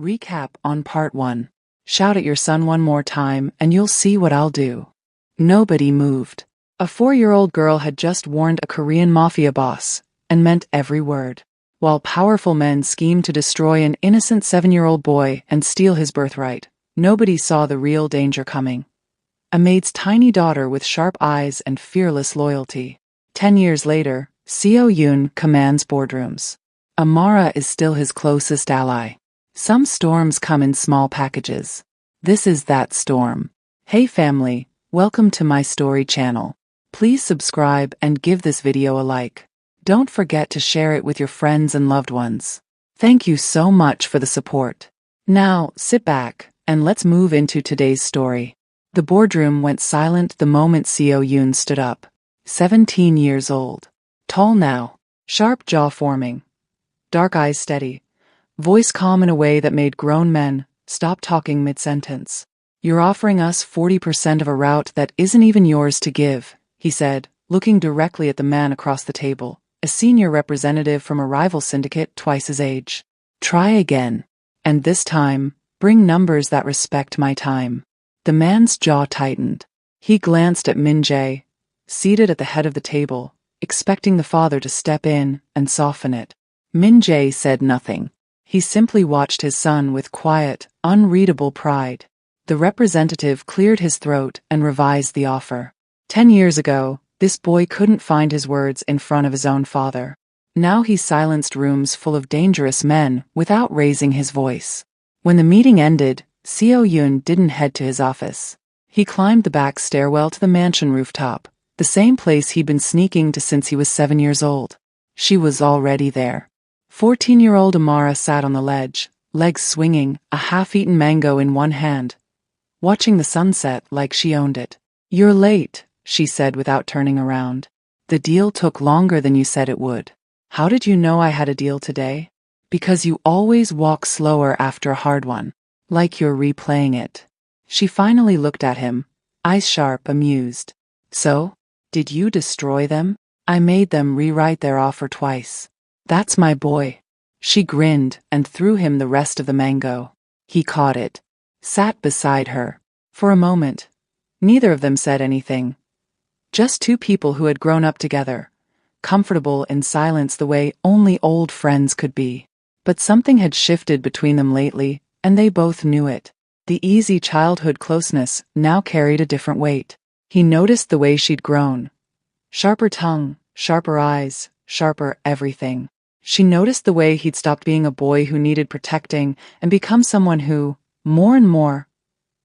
Recap on Part 1. Shout at your son one more time and you'll see what I'll do. Nobody moved. A 4-year-old girl had just warned a Korean mafia boss, and meant every word. While powerful men schemed to destroy an innocent 7-year-old boy and steal his birthright, nobody saw the real danger coming. A maid's tiny daughter with sharp eyes and fearless loyalty. 10 years later, Seo Yoon commands boardrooms. Amara is still his closest ally. Some storms come in small packages. This is that storm. Hey family, welcome to my story channel. Please subscribe and give this video a like. Don't forget to share it with your friends and loved ones. Thank you so much for the support. Now, sit back, and let's move into today's story. The boardroom went silent the moment Seo Yoon stood up. 17 years old. Tall now. Sharp jaw forming. Dark eyes steady. Voice calm in a way that made grown men stop talking mid-sentence. You're offering us 40% of a route that isn't even yours to give, he said, looking directly at the man across the table, a senior representative from a rival syndicate twice his age. Try again. And this time, bring numbers that respect my time. The man's jaw tightened. He glanced at Min Jae, seated at the head of the table, expecting the father to step in and soften it. Min Jae said nothing. He simply watched his son with quiet, unreadable pride. The representative cleared his throat and revised the offer. 10 years ago, this boy couldn't find his words in front of his own father. Now he silenced rooms full of dangerous men without raising his voice. When the meeting ended, Seo Yoon didn't head to his office. He climbed the back stairwell to the mansion rooftop, the same place he'd been sneaking to since he was 7 years old. She was already there. 14-year-old Amara sat on the ledge, legs swinging, a half-eaten mango in one hand, watching the sunset like she owned it. You're late, she said without turning around. The deal took longer than you said it would. How did you know I had a deal today? Because you always walk slower after a hard one. Like you're replaying it. She finally looked at him, eyes sharp, amused. So? Did you destroy them? I made them rewrite their offer twice. That's my boy. She grinned and threw him the rest of the mango. He caught it. Sat beside her. For a moment, neither of them said anything. Just two people who had grown up together, comfortable in silence the way only old friends could be. But something had shifted between them lately, and they both knew it. The easy childhood closeness now carried a different weight. He noticed the way she'd grown. Sharper tongue, sharper eyes, sharper everything. She noticed the way he'd stopped being a boy who needed protecting and become someone who, more and more,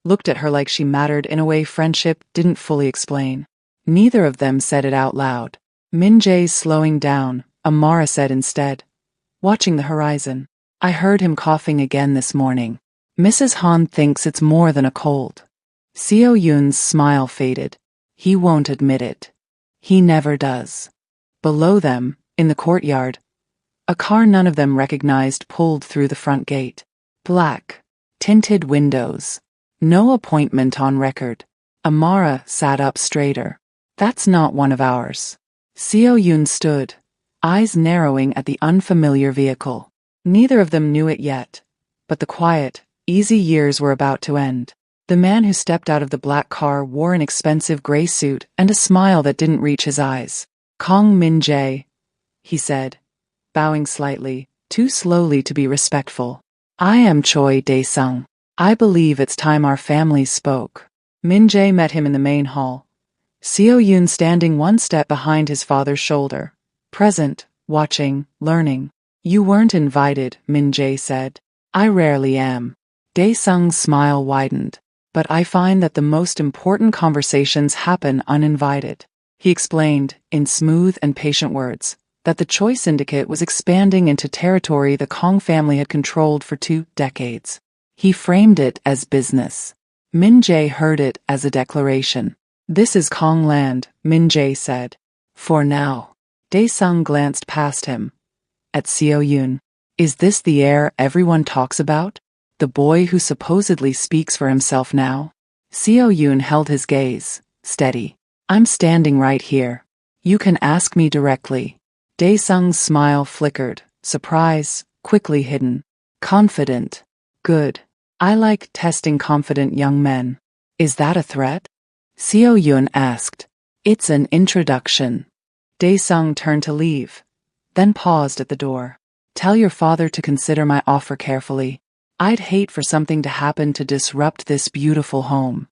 looked at her like she mattered in a way friendship didn't fully explain. Neither of them said it out loud. Min Jae's slowing down, Amara said instead, watching the horizon. I heard him coughing again this morning. Mrs. Han thinks it's more than a cold. Seo Yoon's smile faded. He won't admit it. He never does. Below them, in the courtyard, a car none of them recognized pulled through the front gate. Black, tinted windows. No appointment on record. Amara sat up straighter. That's not one of ours. Seo Yoon stood, eyes narrowing at the unfamiliar vehicle. Neither of them knew it yet, but the quiet, easy years were about to end. The man who stepped out of the black car wore an expensive gray suit and a smile that didn't reach his eyes. Kong Min Jae, he said, bowing slightly, too slowly to be respectful. I am Choi Dae-sung. I believe it's time our families spoke. Min Jae met him in the main hall. Seo Yoon standing one step behind his father's shoulder. Present, watching, learning. You weren't invited, Min Jae said. I rarely am. Dae-sung's smile widened. But I find that the most important conversations happen uninvited. He explained, in smooth and patient words, that the Choi Syndicate was expanding into territory the Kong family had controlled for 2 decades. He framed it as business. Min Jae heard it as a declaration. This is Kong land, Min Jae said. For now. Dae-sung glanced past him. At Seo Yoon. Is this the heir everyone talks about? The boy who supposedly speaks for himself now? Seo Yoon held his gaze, steady. I'm standing right here. You can ask me directly. Dae-sung's smile flickered, surprise, quickly hidden. Confident. Good. I like testing confident young men. Is that a threat? Seo Yun asked. It's an introduction. Dae-sung turned to leave, then paused at the door. Tell your father to consider my offer carefully. I'd hate for something to happen to disrupt this beautiful home.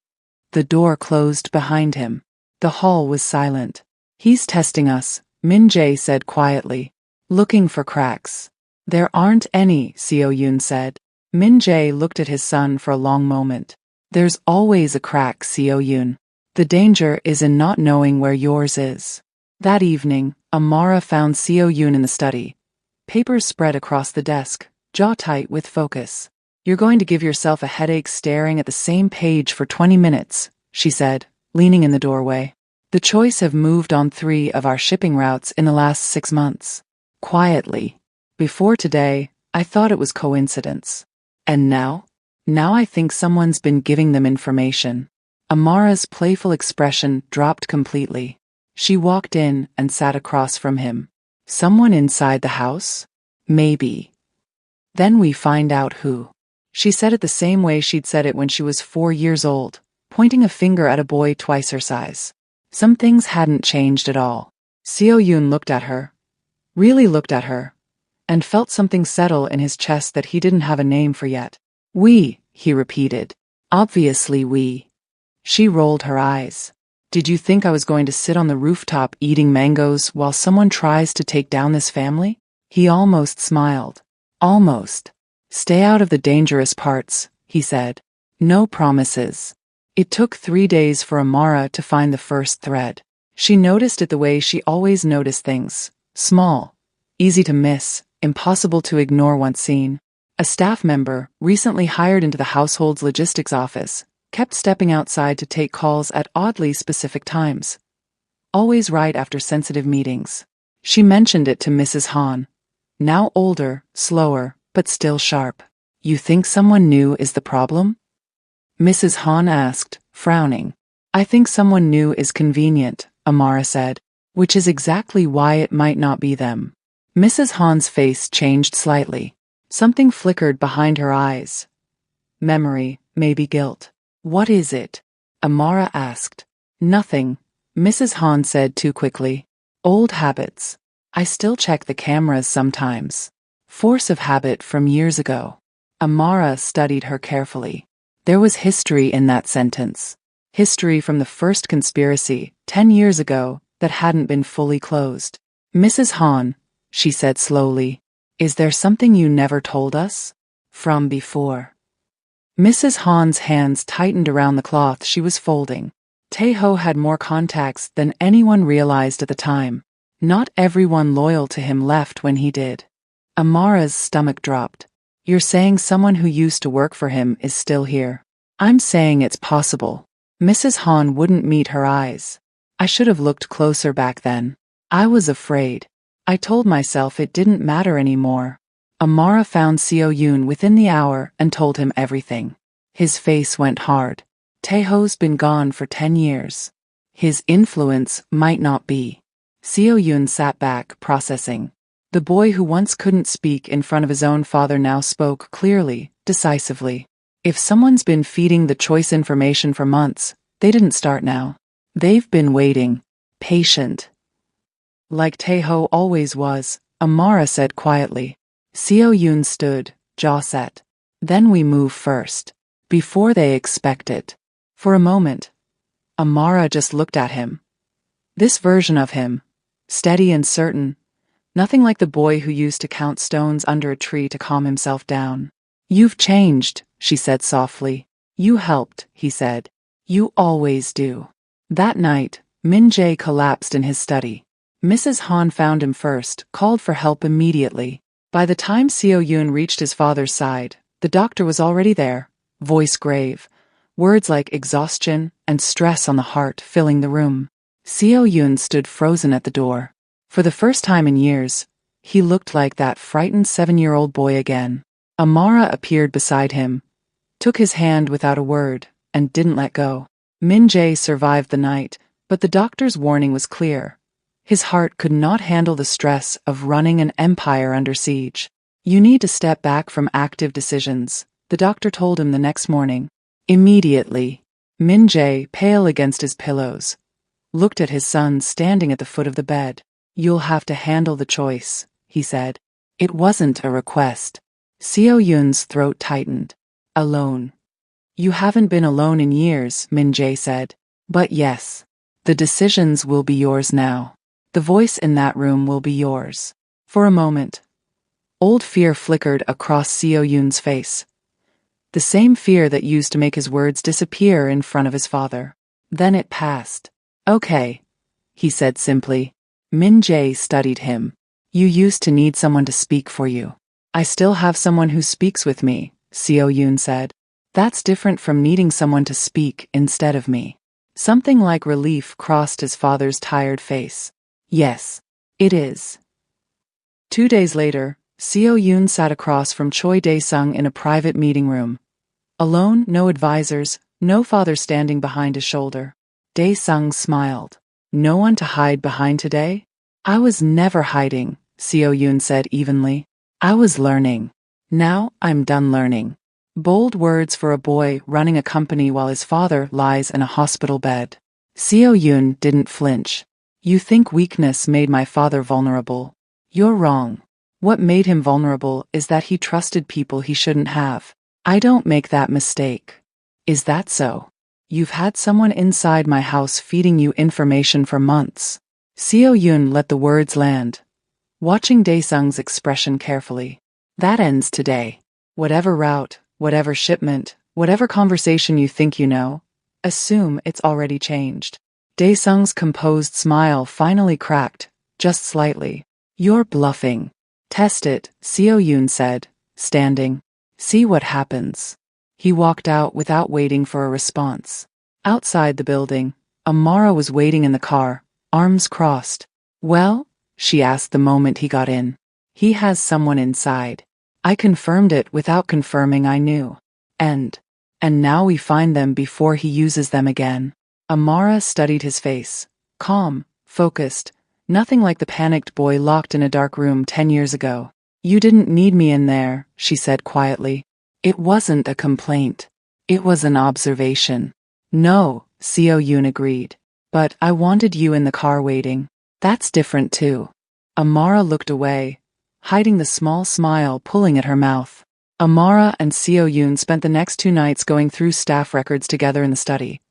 The door closed behind him. The hall was silent. He's testing us, Min Jae said quietly. Looking for cracks. There aren't any, Seo Yun said. Min Jae looked at his son for a long moment. There's always a crack, Seo Yun. The danger is in not knowing where yours is. That evening, Amara found Seo Yun in the study. Papers spread across the desk, jaw tight with focus. You're going to give yourself a headache staring at the same page for 20 minutes, she said, leaning in the doorway. The choice have moved on 3 of our shipping routes in the last 6 months. Quietly. Before today, I thought it was coincidence. And now? Now I think someone's been giving them information. Amara's playful expression dropped completely. She walked in and sat across from him. Someone inside the house? Maybe. Then we find out who. She said it the same way she'd said it when she was 4 years old, pointing a finger at a boy twice her size. Some things hadn't changed at all. Seo Yun looked at her, really looked at her, and felt something settle in his chest that he didn't have a name for yet. We, he repeated. Obviously we. She rolled her eyes. Did you think I was going to sit on the rooftop eating mangoes while someone tries to take down this family? He almost smiled. Almost. Stay out of the dangerous parts, he said. No promises. It took 3 days for Amara to find the first thread. She noticed it the way she always noticed things. Small. Easy to miss. Impossible to ignore once seen. A staff member, recently hired into the household's logistics office, kept stepping outside to take calls at oddly specific times. Always right after sensitive meetings. She mentioned it to Mrs. Han. Now older, slower, but still sharp. You think someone new is the problem? Mrs. Han asked, frowning. I think someone new is convenient, Amara said, which is exactly why it might not be them. Mrs. Han's face changed slightly. Something flickered behind her eyes. Memory, maybe guilt. What is it? Amara asked. Nothing, Mrs. Han said too quickly. Old habits. I still check the cameras sometimes. Force of habit from years ago. Amara studied her carefully. There was history in that sentence. History from the first conspiracy, 10 years ago, that hadn't been fully closed. Mrs. Han, she said slowly, is there something you never told us? From before. Mrs. Han's hands tightened around the cloth she was folding. Taeho had more contacts than anyone realized at the time. Not everyone loyal to him left when he did. Amara's stomach dropped. You're saying someone who used to work for him is still here. I'm saying it's possible. Mrs. Han wouldn't meet her eyes. I should have looked closer back then. I was afraid. I told myself it didn't matter anymore. Amara found Seo Yun within the hour and told him everything. His face went hard. Taeho's been gone for 10 years. His influence might not be. Seo Yun sat back, processing. The boy who once couldn't speak in front of his own father now spoke clearly, decisively. If someone's been feeding the choice information for months, they didn't start now. They've been waiting. Patient. Like Taeho always was, Amara said quietly. Seo Yun stood, jaw set. Then we move first. Before they expect it. For a moment, Amara just looked at him. This version of him, steady and certain, nothing like the boy who used to count stones under a tree to calm himself down. You've changed, she said softly. You helped, he said. You always do. That night, Min Jae collapsed in his study. Mrs. Han found him first, called for help immediately. By the time Seo Yun reached his father's side, the doctor was already there, voice grave, words like exhaustion and stress on the heart filling the room. Seo Yun stood frozen at the door. For the first time in years, he looked like that frightened 7-year-old boy again. Amara appeared beside him, took his hand without a word, and didn't let go. Min Jae survived the night, but the doctor's warning was clear. His heart could not handle the stress of running an empire under siege. You need to step back from active decisions, the doctor told him the next morning. Immediately, Min Jae, pale against his pillows, looked at his son standing at the foot of the bed. You'll have to handle the choice, he said. It wasn't a request. Seo Yun's throat tightened. Alone. You haven't been alone in years, Min Jae said. But yes. The decisions will be yours now. The voice in that room will be yours. For a moment, old fear flickered across Seo Yun's face. The same fear that used to make his words disappear in front of his father. Then it passed. Okay, he said simply. Min Jae studied him. You used to need someone to speak for you. I still have someone who speaks with me, Seo Yun said. That's different from needing someone to speak instead of me. Something like relief crossed his father's tired face. Yes, it is. 2 days later, Seo Yun sat across from Choi Dae-sung in a private meeting room. Alone, no advisors, no father standing behind his shoulder. Dae-sung smiled. No one to hide behind today? I was never hiding, Seo Yun said evenly. I was learning. Now I'm done learning. Bold words for a boy running a company while his father lies in a hospital bed. Seo Yun didn't flinch. You think weakness made my father vulnerable? You're wrong. What made him vulnerable is that he trusted people he shouldn't have. I don't make that mistake. Is that so? You've had someone inside my house feeding you information for months. Seo Yun let the words land, watching Dae-sung's expression carefully. That ends today. Whatever route, whatever shipment, whatever conversation you think you know, assume it's already changed. Dae-sung's composed smile finally cracked, just slightly. You're bluffing. Test it, Seo Yun said, standing. See what happens. He walked out without waiting for a response. Outside the building, Amara was waiting in the car, arms crossed. Well? She asked the moment he got in. He has someone inside. I confirmed it without confirming I knew. And now we find them before he uses them again. Amara studied his face. Calm, focused, nothing like the panicked boy locked in a dark room 10 years ago. You didn't need me in there, she said quietly. It wasn't a complaint. It was an observation. No, Seo Yun agreed. But I wanted you in the car waiting. That's different too. Amara looked away, hiding the small smile pulling at her mouth. Amara and Seo Yun spent the next 2 nights going through staff records together in the study.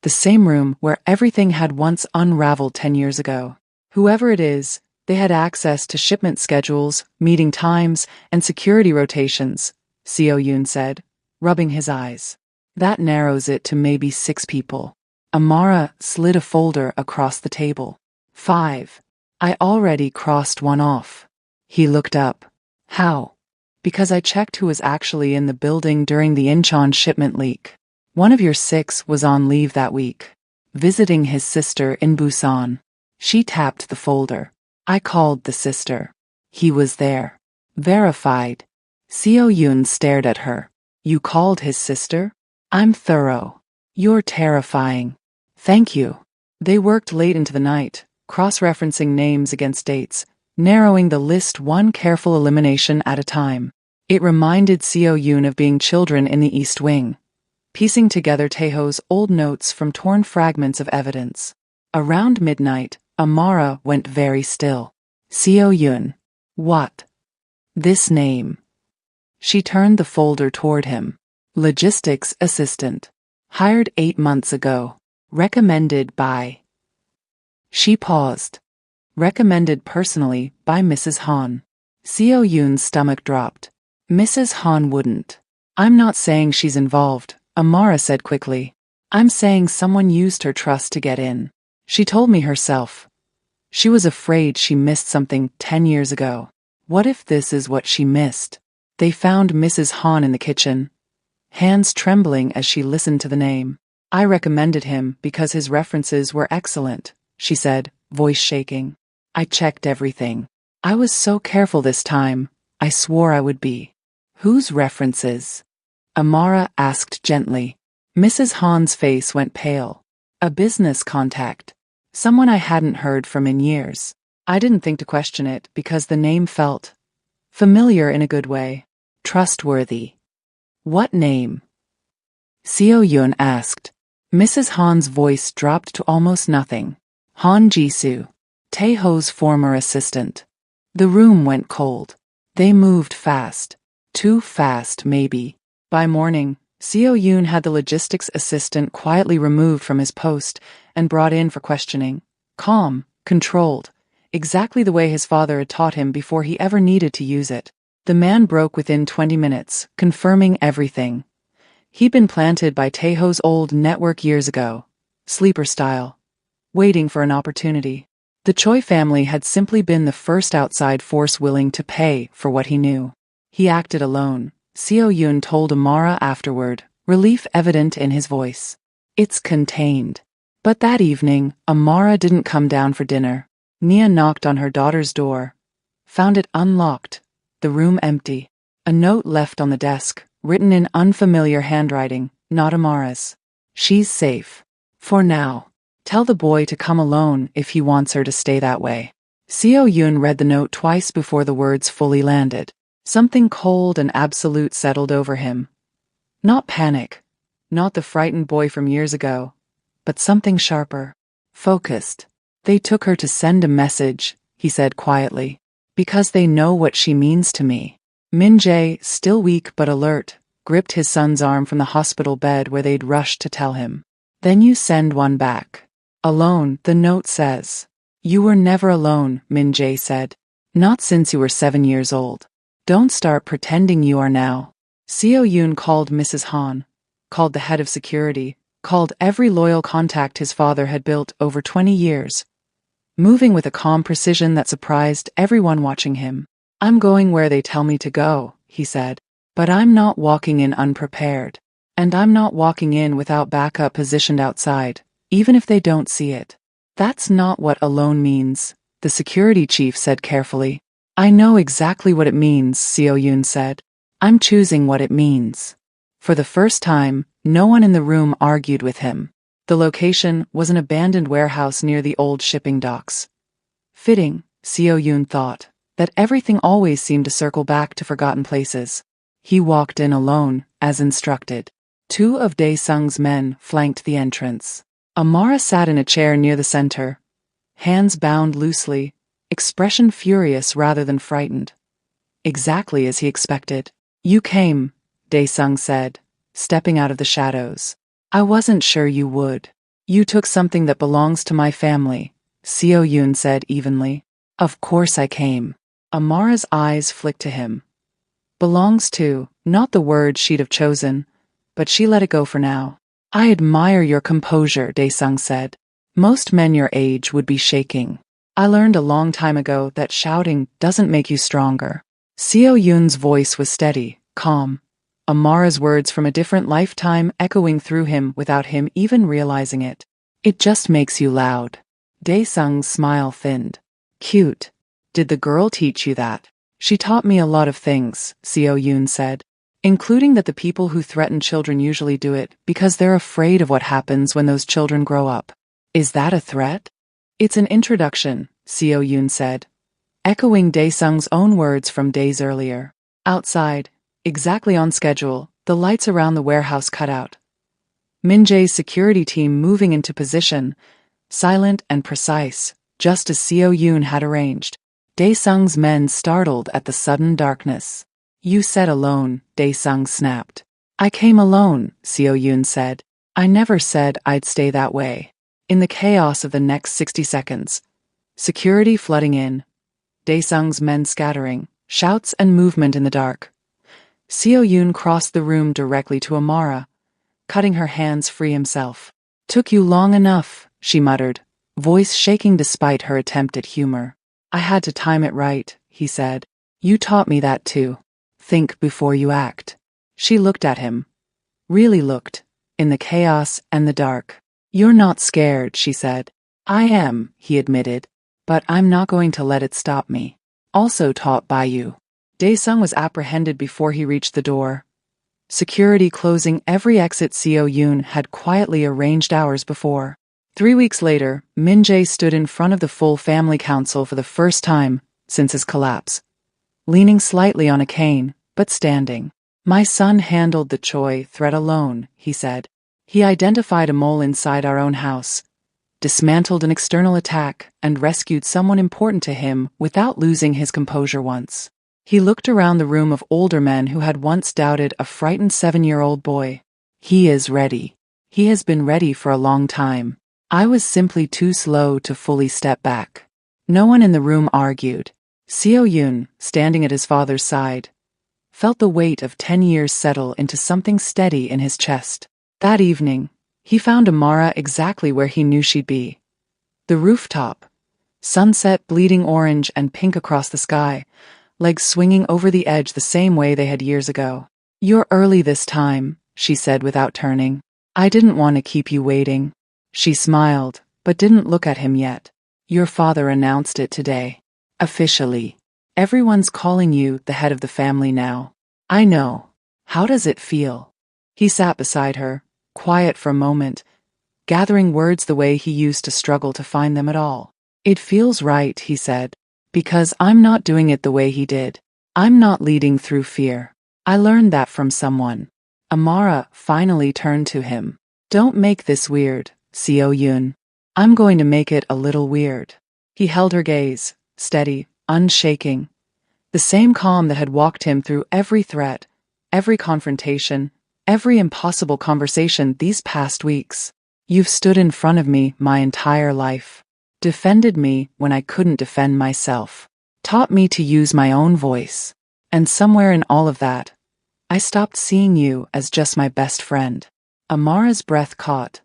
The same room where everything had once unraveled 10 years ago. Whoever it is, they had access to shipment schedules, meeting times, and security rotations, Seo Yun said, rubbing his eyes. That narrows it to maybe 6 people. Amara slid a folder across the table. 5. I already crossed one off. He looked up. How? Because I checked who was actually in the building during the Incheon shipment leak. One of your 6 was on leave that week, visiting his sister in Busan. She tapped the folder. I called the sister. He was there. Verified. Seo Yun stared at her. You called his sister? I'm thorough. You're terrifying. Thank you. They worked late into the night, cross-referencing names against dates, narrowing the list one careful elimination at a time. It reminded Seo Yun of being children in the East Wing, piecing together Taeho's old notes from torn fragments of evidence. Around midnight, Amara went very still. Seo Yun. What? This name. She turned the folder toward him. Logistics assistant. Hired 8 months ago. Recommended by. She paused. Recommended personally by Mrs. Han. Seo Yun's stomach dropped. Mrs. Han wouldn't. I'm not saying she's involved, Amara said quickly. I'm saying someone used her trust to get in. She told me herself. She was afraid she missed something 10 years ago. What if this is what she missed? They found Mrs. Han in the kitchen, hands trembling as she listened to the name. I recommended him because his references were excellent, she said, voice shaking. I checked everything. I was so careful this time, I swore I would be. Whose references? Amara asked gently. Mrs. Han's face went pale. A business contact. Someone I hadn't heard from in years. I didn't think to question it because the name felt familiar in a good way. Trustworthy. What name? Seo Yun asked. Mrs. Han's voice dropped to almost nothing. Han Jisoo, Taeho's former assistant. The room went cold. They moved fast. Too fast, maybe. By morning, Seo Yun had the logistics assistant quietly removed from his post and brought in for questioning. Calm, controlled, exactly the way his father had taught him before he ever needed to use it. The man broke within 20 minutes, confirming everything. He'd been planted by Taeho's old network years ago, sleeper style, waiting for an opportunity. The Choi family had simply been the first outside force willing to pay for what he knew. He acted alone, Seo Yun told Amara afterward, relief evident in his voice. It's contained. But that evening, Amara didn't come down for dinner. Nia knocked on her daughter's door, found it unlocked, the room empty. A note left on the desk, written in unfamiliar handwriting, not Amara's. She's safe. For now. Tell the boy to come alone if he wants her to stay that way. Seo Yun read the note twice before the words fully landed. Something cold and absolute settled over him. Not panic, not the frightened boy from years ago, but something sharper. Focused. They took her to send a message, he said quietly, because they know what she means to me. Min Jae, still weak but alert, gripped his son's arm from the hospital bed where they'd rushed to tell him. Then you send one back. Alone, the note says. You were never alone, Min Jae said. Not since you were 7 years old. Don't start pretending you are now. Seo Yun called Mrs. Han, called the head of security, called every loyal contact his father had built over 20 years, moving with a calm precision that surprised everyone watching him. I'm going where they tell me to go, he said. But I'm not walking in unprepared. And I'm not walking in without backup positioned outside, even if they don't see it. That's not what alone means, the security chief said carefully. I know exactly what it means, Seo Yun said. I'm choosing what it means. For the first time, no one in the room argued with him. The location was an abandoned warehouse near the old shipping docks. Fitting, Seo Yun thought, that everything always seemed to circle back to forgotten places. He walked in alone, as instructed. 2 of Dae-sung's men flanked the entrance. Amara sat in a chair near the center, hands bound loosely, expression furious rather than frightened. Exactly as he expected. You came, Dae-sung said, stepping out of the shadows. I wasn't sure you would. You took something that belongs to my family, Seo Yun said evenly. Of course I came. Amara's eyes flicked to him. Belongs to, not the word she'd have chosen, but she let it go for now. I admire your composure, Dae-sung said. Most men your age would be shaking. I learned a long time ago that shouting doesn't make you stronger. Seo Yun's voice was steady, calm. Amara's words from a different lifetime echoing through him without him even realizing it. It just makes you loud. Dae-sung's smile thinned. Cute. Did the girl teach you that? She taught me a lot of things, Seo Yun said, including that the people who threaten children usually do it because they're afraid of what happens when those children grow up. Is that a threat? It's an introduction, Seo Yun said, echoing Dae-sung's own words from days earlier. Outside, exactly on schedule, the lights around the warehouse cut out. Min Jae's security team moving into position, silent and precise, just as Seo Yun had arranged. Dae-sung's men startled at the sudden darkness. You said alone, Dae-sung snapped. I came alone, Seo Yun said. I never said I'd stay that way. In the chaos of the next 60 seconds, security flooding in, Dae-sung's men scattering, shouts and movement in the dark. Seo Yun crossed the room directly to Amara, cutting her hands free himself. Took you long enough, she muttered, voice shaking despite her attempt at humor. I had to time it right, he said. You taught me that too. Think before you act. She looked at him. Really looked, in the chaos and the dark. You're not scared, she said. I am, he admitted, but I'm not going to let it stop me. Also taught by you. Dae-sung was apprehended before he reached the door. Security closing every exit Seo Yun had quietly arranged hours before. 3 weeks later, Min Jae stood in front of the full family council for the first time since his collapse. Leaning slightly on a cane, but standing. My son handled the Choi threat alone, he said. He identified a mole inside our own house, dismantled an external attack, and rescued someone important to him without losing his composure once. He looked around the room of older men who had once doubted a frightened 7-year-old boy. He is ready. He has been ready for a long time. I was simply too slow to fully step back. No one in the room argued. Seo-yoon, standing at his father's side, felt the weight of 10 years settle into something steady in his chest. That evening, he found Amara exactly where he knew she'd be. The rooftop, sunset bleeding orange and pink across the sky, legs swinging over the edge the same way they had years ago. "You're early this time," she said without turning. "I didn't want to keep you waiting." She smiled, but didn't look at him yet. "Your father announced it today. Officially. Everyone's calling you the head of the family now." "I know. How does it feel?" He sat beside her, quiet for a moment, gathering words the way he used to struggle to find them at all. "It feels right," he said, "because I'm not doing it the way he did. I'm not leading through fear. I learned that from someone." Amara finally turned to him. "Don't make this weird, Seo-yoon. I'm going to make it a little weird." He held her gaze, steady, unshaking, the same calm that had walked him through every threat, every confrontation, every impossible conversation these past weeks. "You've stood in front of me my entire life, defended me when I couldn't defend myself, taught me to use my own voice. And somewhere in all of that, I stopped seeing you as just my best friend." Amara's breath caught,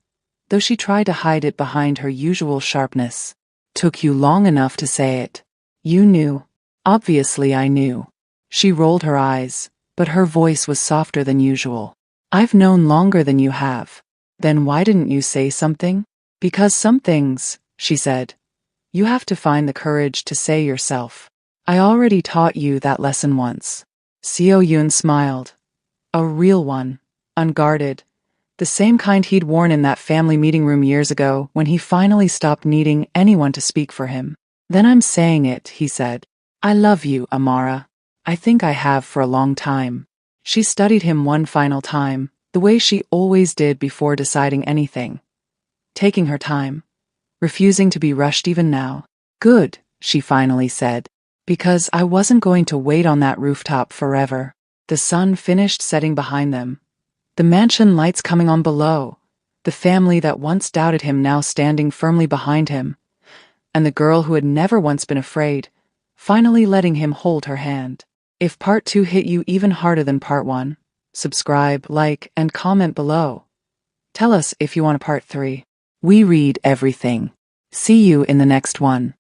though she tried to hide it behind her usual sharpness. "Took you long enough to say it. You knew." "Obviously I knew." She rolled her eyes, but her voice was softer than usual. "I've known longer than you have. Then why didn't you say something?" "Because some things," she said, "you have to find the courage to say yourself. I already taught you that lesson once." Seo-yoon smiled. A real one, unguarded, the same kind he'd worn in that family meeting room years ago when he finally stopped needing anyone to speak for him. "Then I'm saying it," he said. "I love you, Amara. I think I have for a long time." She studied him one final time, the way she always did before deciding anything. Taking her time, refusing to be rushed even now. "Good," she finally said, "because I wasn't going to wait on that rooftop forever." The sun finished setting behind them, the mansion lights coming on below, the family that once doubted him now standing firmly behind him, and the girl who had never once been afraid, finally letting him hold her hand. If part 2 hit you even harder than part 1, subscribe, like, and comment below. Tell us if you want a part 3. We read everything. See you in the next one.